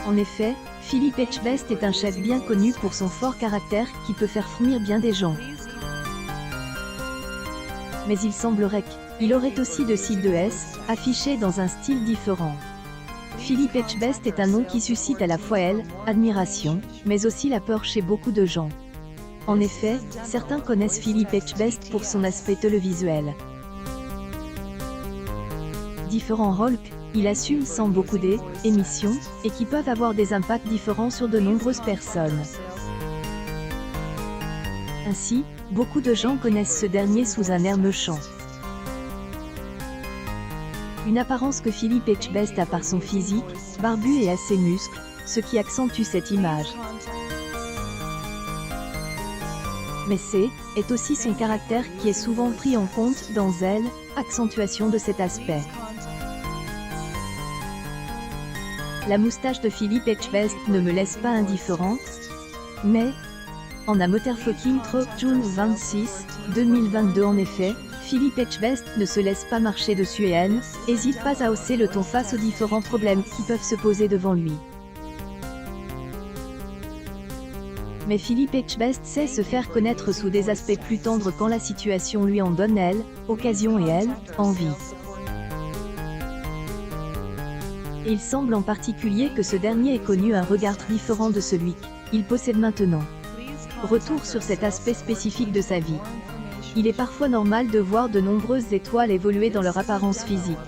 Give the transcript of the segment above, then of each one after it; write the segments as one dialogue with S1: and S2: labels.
S1: En effet, Philippe Etchebest est un chef bien connu pour son fort caractère qui peut faire frémir bien des gens. Mais il semblerait qu'il aurait aussi de sites de S, affichés dans un style différent. Philippe Etchebest est un nom qui suscite à la fois admiration, mais aussi la peur chez beaucoup de gens. En effet, certains connaissent Philippe Etchebest pour son aspect télévisuel. Différents rôles qu'il assume sans beaucoup d'émissions, et qui peuvent avoir des impacts différents sur de nombreuses personnes. Ainsi, beaucoup de gens connaissent ce dernier sous un air méchant. Une apparence que Philippe Etchebest a par son physique, barbu et à ses muscles, ce qui accentue cette image. Mais est aussi son caractère qui est souvent pris en compte dans accentuation de cet aspect. La moustache de Philippe Etchebest ne me laisse pas indifférente, mais en a Motherfucking Trop, June 26, 2022 en effet, Philippe Etchebest ne se laisse pas marcher dessus et n'hésite pas à hausser le ton face aux différents problèmes qui peuvent se poser devant lui. Mais Philippe Etchebest sait se faire connaître sous des aspects plus tendres quand la situation lui en donne occasion et envie. Et il semble en particulier que ce dernier ait connu un regard différent de celui qu'il possède maintenant. Retour sur cet aspect spécifique de sa vie. Il est parfois normal de voir de nombreuses étoiles évoluer dans leur apparence physique.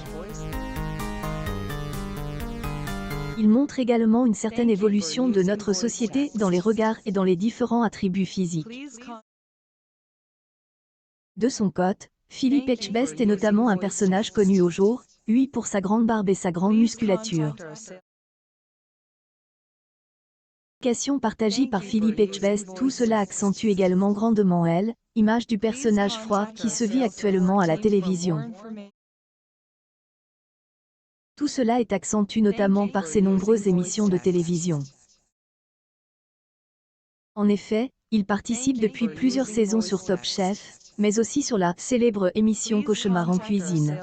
S1: Il montre également une certaine évolution de notre société dans les regards et dans les différents attributs physiques. De son côté, Philippe Etchebest est notamment un personnage connu au jour, lui pour sa grande barbe et sa grande musculature. Partagée par Philippe Etchebest, tout cela accentue également grandement l'image du personnage froid qui se vit actuellement à la télévision. Tout cela est accentué notamment par ses nombreuses émissions de télévision. En effet, il participe depuis plusieurs saisons sur Top Chef, mais aussi sur la célèbre émission Cauchemar en cuisine.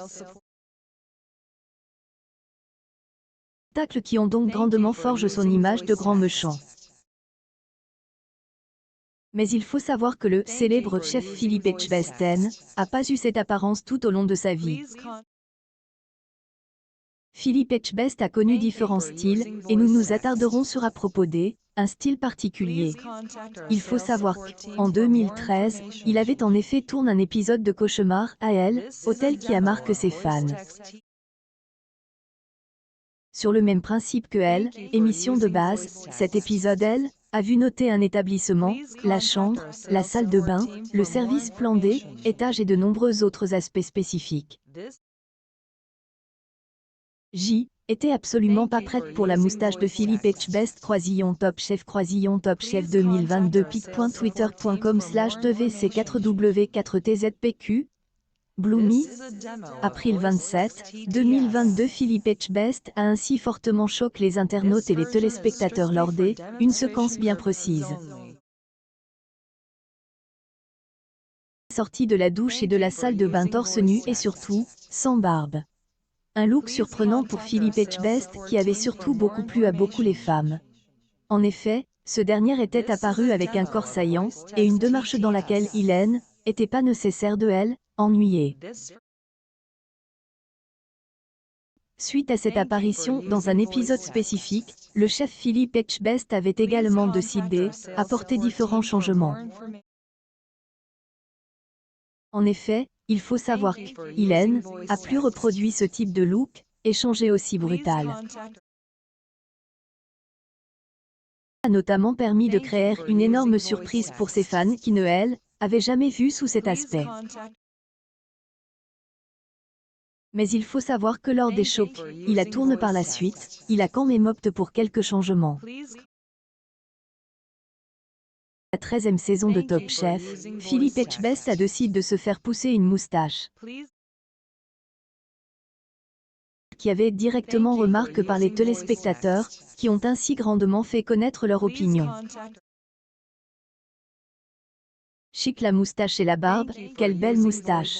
S1: Spectacles qui ont donc grandement forgé son image de grand méchant. Mais il faut savoir que le célèbre chef Philippe Etchebest n'a pas eu cette apparence tout au long de sa vie. Philippe Etchebest a connu différents styles, et nous nous attarderons sur à propos un style particulier. Il faut savoir qu'en 2013, il avait en effet tourné un épisode de Cauchemar à hôtel qui a marqué ses fans. Sur le même principe que émission de base, cet épisode a vu noter un établissement, la chambre, la salle de bain, le service plan D, étage et de nombreux autres aspects spécifiques. J était absolument pas prête pour la moustache de Philippe Etchebest. Top Chef 2022 pic.twitter.com/2vc4w4tzpq Bloomy, April 27, 2022 Philippe Etchebest a ainsi fortement choqué les internautes et les téléspectateurs lors une séquence bien précise. Sorti de la douche et de la salle de bain torse nu et surtout, sans barbe. Un look surprenant pour Philippe Etchebest qui avait surtout beaucoup plu à beaucoup les femmes. En effet, ce dernier était apparu avec un corps saillant, et une démarche dans laquelle il n'était pas nécessaire de ennuyer. Suite à cette apparition dans un épisode spécifique, le chef Philippe Etchebest avait également décidé d'apporter différents changements. En effet, il faut savoir qu'il a plus reproduit ce type de look, et changé aussi brutal. A notamment permis de créer une énorme surprise pour ses fans qui ne avaient jamais vu sous cet aspect. Mais il faut savoir que lors des chocs, il a tourné par la suite, il a quand même opté pour quelques changements. La 13e saison de Top Chef, Philippe Etchebest a décidé de se faire pousser une moustache. Qui avait directement remarqué par les téléspectateurs, qui ont ainsi grandement fait connaître leur opinion. Chic la moustache et la barbe, quelle belle moustache.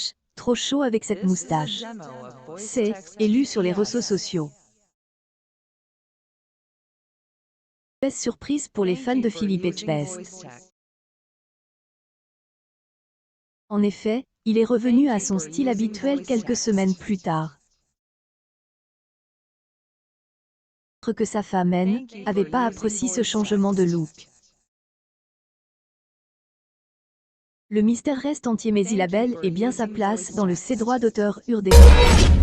S1: moustache, trop chaud avec cette moustache. C'est élu sur les réseaux sociaux. Belle surprise pour les fans de Philippe Etchebest. En effet, il est revenu à son style habituel quelques semaines plus tard. Que sa femme Anne avait pas apprécié ce changement de look. Le mystère reste entier mais il a bel et bien sa place dans le ses droits d'auteur Urdéfense.